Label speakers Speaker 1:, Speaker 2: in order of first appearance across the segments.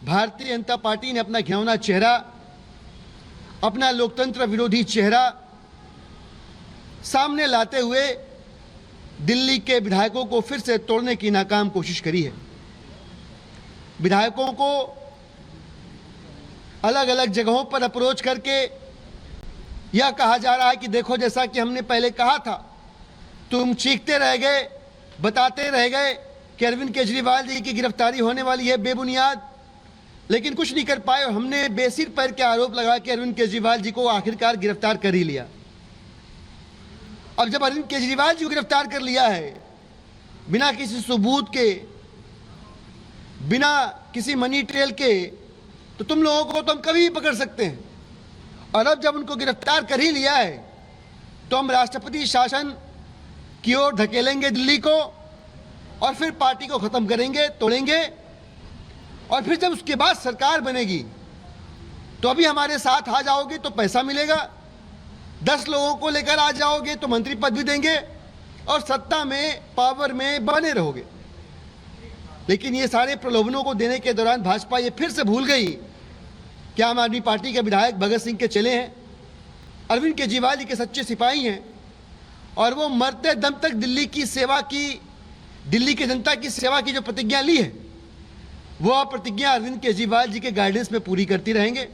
Speaker 1: Bharatiya Janata party ने अपना घिनौना चेहरा, अपना लोकतंत्र विरोधी चेहरा सामने लाते हुए दिल्ली के विधायकों को फिर से तोड़ने की नाकाम कोशिश करी है। विधायकों को अलग अलग जगहों पर अप्रोच करके यह कहा जा रहा है कि देखो, जैसा कि हमने पहले कहा था, तुम चीखते रह गए, बताते रह गए कि अरविंद केजरीवाल जी की गिरफ्तारी होने वाली है बेबुनियाद, लेकिन कुछ नहीं कर पाए और हमने बेसिर पैर के आरोप लगा कि अरविंद केजरीवाल जी को आखिरकार गिरफ्तार कर ही लिया। अब जब अरविंद केजरीवाल जी को गिरफ्तार कर लिया है बिना किसी सबूत के, बिना किसी मनी ट्रेल के, तो तुम लोगों को तो हम कभी भी पकड़ सकते हैं। और अब जब उनको गिरफ्तार कर ही लिया है तो हम राष्ट्रपति शासन की ओर धकेलेंगे दिल्ली को और फिर पार्टी को खत्म करेंगे, तोड़ेंगे। और फिर जब उसके बाद सरकार बनेगी तो अभी हमारे साथ आ जाओगे तो पैसा मिलेगा, 10 लोगों को लेकर आ जाओगे तो मंत्री पद भी देंगे और सत्ता में, पावर में बने रहोगे। लेकिन ये सारे प्रलोभनों को देने के दौरान भाजपा ये फिर से भूल गई कि आम आदमी पार्टी के विधायक भगत सिंह के चेले हैं, अरविंद केजरीवाल जी के सच्चे सिपाही हैं और वो मरते दम तक दिल्ली की सेवा की, दिल्ली की जनता की सेवा की जो प्रतिज्ञा ली है वो प्रतिज्ञा अरविंद केजरीवाल जी के गाइडेंस में पूरी करती रहेंगे।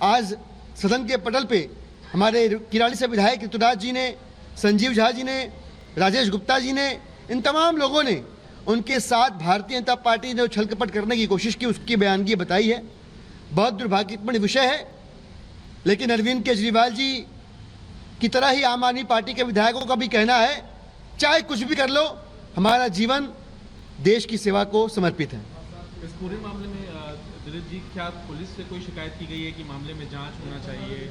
Speaker 1: आज सदन के पटल पे हमारे किराड़ी से विधायक ऋतुराज जी ने, संजीव झा जी ने, राजेश गुप्ता जी ने, इन तमाम लोगों ने उनके साथ भारतीय जनता पार्टी ने छल कपट करने की कोशिश की, उसकी बयानगी बताई है। बहुत दुर्भाग्यपूर्ण विषय है, लेकिन अरविंद केजरीवाल जी की तरह ही आम आदमी पार्टी के विधायकों का भी कहना है, चाहे कुछ भी कर लो, हमारा जीवन देश की सेवा को समर्पित है।
Speaker 2: इस पूरे मामले में दिलीप जी, क्या पुलिस से कोई शिकायत की गई है कि मामले में जांच होना चाहिए?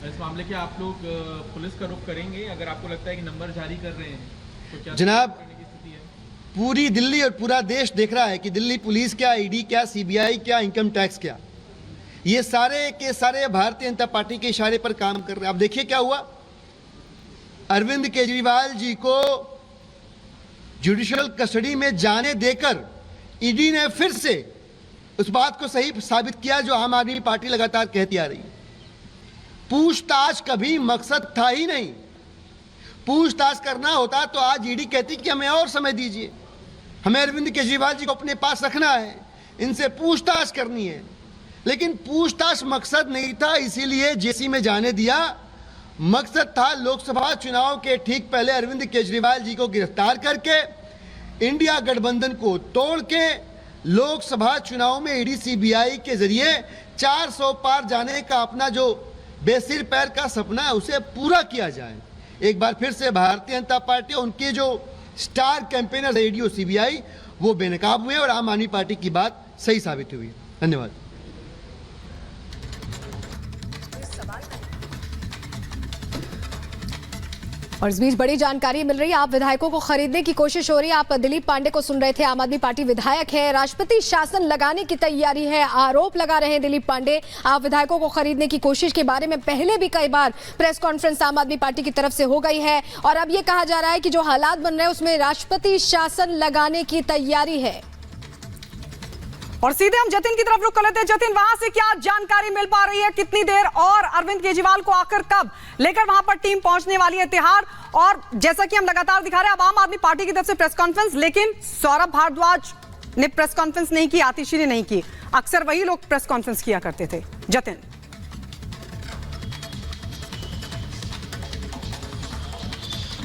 Speaker 2: इस मामले के आप लोग पुलिस का रुख करेंगे अगर आपको लगता है कि नंबर जारी कर रहे हैं तो क्या
Speaker 1: जनाब,
Speaker 2: करने की स्थिति है?
Speaker 1: पूरी दिल्ली और पूरा देश देख रहा है कि दिल्ली पुलिस क्या, ईडी क्या, सीबीआई क्या, इनकम टैक्स क्या, ये सारे के सारे भारतीय जनता पार्टी के इशारे पर काम कर रहे हैं। अब देखिए क्या हुआ, अरविंद केजरीवाल जी को जुडिशियल कस्टडी में जाने देकर ईडी ने फिर से उस बात को सही साबित किया जो आम आदमी पार्टी लगातार कहती आ रही है। पूछताछ कभी मकसद था ही नहीं। पूछताछ करना होता तो आज ईडी कहती कि हमें और समय दीजिए, हमें अरविंद केजरीवाल जी को अपने पास रखना है, इनसे पूछताछ करनी है। लेकिन पूछताछ मकसद नहीं था, इसीलिए जेसी में जाने दिया। मकसद था लोकसभा चुनाव के ठीक पहले अरविंद केजरीवाल जी को गिरफ्तार करके इंडिया गठबंधन को तोड़ के लोकसभा चुनाव में ईडी सीबीआई के जरिए 400 पार जाने का अपना जो बेसिर पैर का सपना है उसे पूरा किया जाए। एक बार फिर से भारतीय जनता पार्टी, उनके जो स्टार कैंपेनर ईडी और सीबीआई, वो बेनकाब हुए और आम आदमी पार्टी की बात सही साबित हुई। धन्यवाद।
Speaker 3: और इस बीच बड़ी जानकारी मिल रही है, आप विधायकों को खरीदने की कोशिश हो रही है। आप दिलीप पांडे को सुन रहे थे, आम आदमी पार्टी विधायक है, राष्ट्रपति शासन लगाने की तैयारी है, आरोप लगा रहे हैं दिलीप पांडे। आप विधायकों को खरीदने की कोशिश के बारे में पहले भी कई बार प्रेस कॉन्फ्रेंस आम आदमी पार्टी की तरफ से हो गई है और अब ये कहा जा रहा है कि जो हालात बन रहे हैं उसमें राष्ट्रपति शासन लगाने की तैयारी है।
Speaker 4: और सीधे हम जतिन की तरफ रुख कर लेते हैं। जतिन, वहां से क्या जानकारी मिल पा रही है, कितनी देर और अरविंद केजरीवाल को आखिर कब लेकर वहां पर टीम पहुंचने वाली है तिहाड़? और जैसा कि हम लगातार दिखा रहे हैं, अब आम आदमी पार्टी की तरफ से प्रेस कॉन्फ्रेंस, लेकिन सौरभ भारद्वाज ने प्रेस कॉन्फ्रेंस नहीं की, आतिशी ने नहीं की, अक्सर वही लोग प्रेस कॉन्फ्रेंस किया करते थे। जतिन,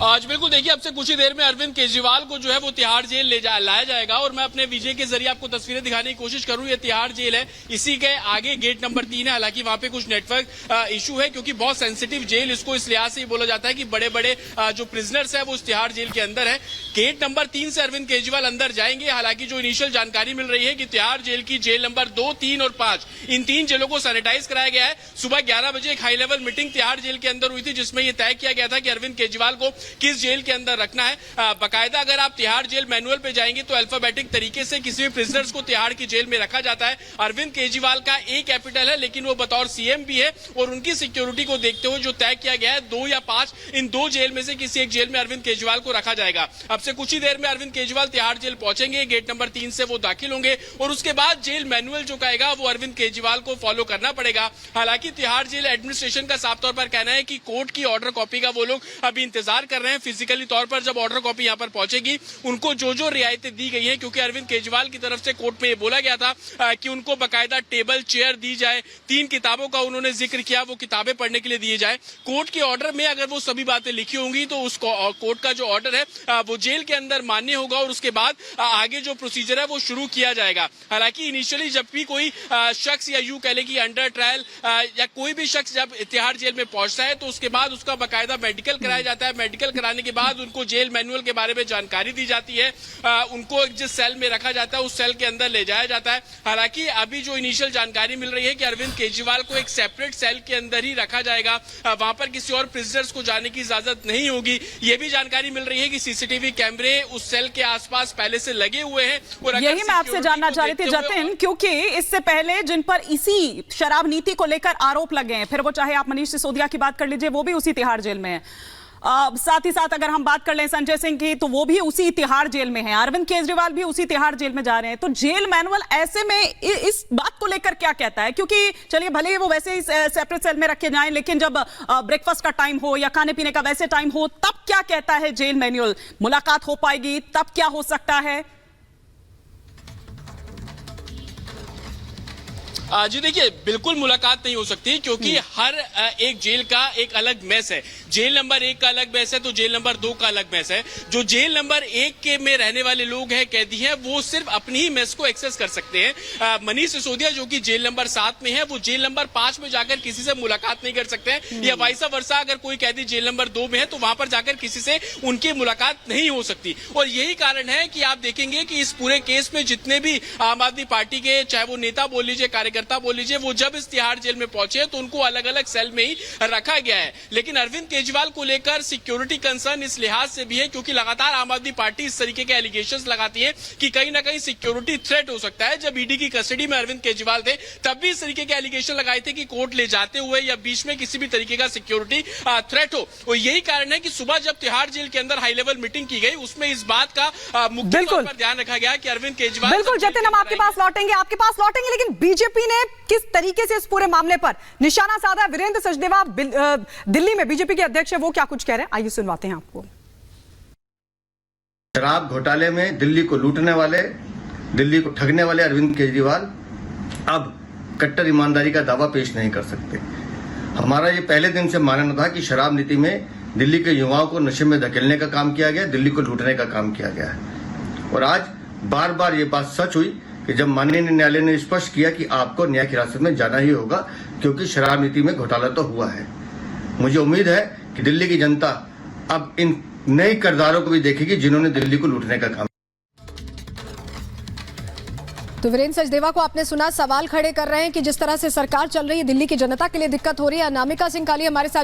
Speaker 5: आज बिल्कुल देखिए, अब से कुछ ही देर में अरविंद केजरीवाल को जो है वो तिहाड़ जेल लाया जाएगा और मैं अपने विजय के जरिए आपको तस्वीरें दिखाने की कोशिश करूं। ये तिहाड़ जेल है, इसी के आगे गेट नंबर 3 है। हालांकि वहां पे कुछ नेटवर्क इशू है क्योंकि बहुत सेंसिटिव जेल इसको इस लिहाज से बोला जाता है कि बड़े बड़े जो प्रिजनर्स है वो उस तिहाड़ जेल के अंदर है। गेट नंबर 3 से अरविंद केजरीवाल अंदर जाएंगे। हालांकि जो इनिशियल जानकारी मिल रही है कि तिहाड़ जेल की जेल नंबर 2, 3 और 5, इन 3 जेलों को सैनिटाइज कराया गया है। सुबह 11 बजे एक high level meeting Tihar jail के अंदर हुई थी जिसमें यह तय किया गया था कि अरविंद केजरीवाल को किस जेल के अंदर रखना है। बाकायदा अगर आप तिहाड़ जेल मैनुअल पे जाएंगे तो अल्फाबेटिक तरीके से किसी भी प्रिजनर्स को तिहाड़ की जेल में रखा जाता है। अरविंद केजरीवाल का ए कैपिटल है, लेकिन वो बतौर सीएम भी है और उनकी सिक्योरिटी को देखते हुए जो तय किया गया है 2 या 5 इन 2 जेल में से किसी एक जेल में अरविंद केजरीवाल को रखा जाएगा। अब से कुछ ही देर में अरविंद केजरीवाल तिहाड़ जेल पहुंचेंगे, गेट नंबर 3 से वो दाखिल होंगे और उसके बाद जेल मैनुअल जो कहेगा वो अरविंद केजरीवाल को फॉलो करना पड़ेगा। हालांकि तिहाड़ जेल एडमिनिस्ट्रेशन का साफ तौर पर कहना है कि कोर्ट की ऑर्डर कॉपी का वो लोग अभी इंतजार कर रहे हैं। फिजिकली तौर पर जब ऑर्डर कॉपी यहां पर पहुंचेगी उनको जो जो रियायतें दी गई हैं, क्योंकि अरविंद केजरीवाल की तरफ से कोर्ट में ये बोला गया था कि उनको बाकायदा टेबल चेयर दी जाए, 3 किताबों का उन्होंने जिक्र किया, वो किताबें पढ़ने के लिए दिए जाए। कोर्ट के ऑर्डर में अगर वो सभी बातें लिखी होंगी तो उस कोर्ट का जो ऑर्डर है वो जेल के अंदर मान्य होगा और उसके बाद आगे जो प्रोसीजर है वो शुरू किया जाएगा। हालांकि इनिशियली जब भी कोई शख्स या यूं कह ले कि अंडर ट्रायल या कोई भी शख्स जब तिहाड़ जेल में पहुंचता है तो उसके बाद उसका बाकायदा मेडिकल कराया जाता है। मेडिकल कराने के बाद उनको जेल मैनुअल के बारे में जानकारी दी जाती है, उनको जिस सेल में रखा जाता है उस सेल के अंदर ले जाया जाता है। हालांकि अभी जो इनिशियल जानकारी मिल रही है कि अरविंद केजरीवाल को एक सेपरेट सेल के अंदर ही रखा जाएगा, वहां पर किसी और प्रिजनर्स को जाने की इजाजत नहीं होगी। ये भी जानकारी मिल रही है कि सीसीटीवी कैमरे उस सेल के आसपास पहले से लगे हुए हैं और
Speaker 4: यही मैं आपसे जानना चाह रही थी जतिन, क्योंकि इससे पहले जिन पर इसी शराब नीति को लेकर आरोप लगे हैं, फिर वो चाहे आप मनीष सिसोदिया की बात कर लीजिए, वो भी उसी तिहाड़ जेल में है। साथ ही साथ अगर हम बात कर लें संजय सिंह की तो वो भी उसी तिहाड़ जेल में है, अरविंद केजरीवाल भी उसी तिहाड़ जेल में जा रहे हैं। तो जेल मैनुअल ऐसे में इस बात को लेकर क्या कहता है? क्योंकि चलिए भले ही वो वैसे ही सेपरेट सेल में रखे जाएं, लेकिन जब ब्रेकफास्ट का टाइम हो या खाने पीने का वैसे टाइम हो तब क्या कहता है जेल मैनुअल? मुलाकात हो पाएगी तब क्या हो सकता है?
Speaker 5: जी देखिए, बिल्कुल मुलाकात नहीं हो सकती क्योंकि हर एक जेल का एक अलग मेस है। जेल नंबर 1 का अलग मेस है तो जेल नंबर 2 का अलग मेस है। जो जेल नंबर 1 के में रहने वाले लोग हैं, कैदी हैं, वो सिर्फ अपनी ही मेस को एक्सेस कर सकते हैं। मनीष सिसोदिया जो कि जेल नंबर 7 में है वो जेल नंबर 5 में जाकर किसी से मुलाकात नहीं कर सकते हैं, या वाइसा वर्सा अगर कोई कैदी जेल नंबर 2 में है तो वहां पर जाकर किसी से उनकी मुलाकात नहीं हो सकती। और यही कारण है कि आप देखेंगे कि इस पूरे केस में जितने भी आम आदमी पार्टी के चाहे वो नेता बोल लीजिए, कार्यकर्ता बोल लीजिए, वो जब इस तिहाड़ जेल में पहुंचे तो उनको अलग अलग सेल में ही रखा गया है। लेकिन अरविंद केजरीवाल को लेकर सिक्योरिटी कंसर्न इस लिहाज से भी है क्योंकि लगातार आम आदमी पार्टी इस तरीके के एलिगेशंस लगाती है कि कहीं ना कहीं सिक्योरिटी थ्रेट हो सकता है। जब ईडी की कस्टडी में अरविंद केजरीवाल थे तब भी इस तरीके के एलिगेशन लगाए थे कि कोर्ट ले जाते हुए या बीच में किसी भी तरीके का सिक्योरिटी थ्रेट हो। और यही कारण है कि सुबह जब तिहाड़ जेल के अंदर हाई लेवल मीटिंग की गई उसमें इस बात का मुख्य तौर पर ध्यान रखा गया कि अरविंद केजरीवाल
Speaker 4: बिल्कुल जतिन, हम आपके पास लौटेंगे, लेकिन बीजेपी ने किस तरीके से इस पूरे मामले पर निशाना साधा? वीरेंद्र सचदेवा दिल्ली में बीजेपी के अध्यक्ष है, वो क्या कुछ कह रहे हैं, आइए सुनवाते हैं आपको।
Speaker 6: शराब घोटाले में दिल्ली को लूटने वाले, दिल्ली को ठगने वाले अरविंद केजरीवाल अब कट्टर ईमानदारी का दावा पेश नहीं कर सकते। हमारा ये पहले दिन से मानना था कि शराब नीति में दिल्ली के युवाओं को नशे में धकेलने का काम किया गया, दिल्ली को लूटने का काम किया गया है। और आज बार बार ये बात सच हुई कि जब माननीय न्यायालय ने स्पष्ट किया कि आपको न्यायिक हिरासत में जाना ही होगा क्योंकि शराब नीति में घोटाला तो हुआ है। मुझे उम्मीद है कि दिल्ली की जनता अब इन नए किरदारों को भी देखेगी जिन्होंने दिल्ली को लूटने का काम।
Speaker 3: तो वीरेंद्र सचदेवा को आपने सुना, सवाल खड़े कर रहे हैं कि जिस तरह से सरकार चल रही है दिल्ली की जनता के लिए दिक्कत हो रही है। अनामिका सिंह काली हमारे साथ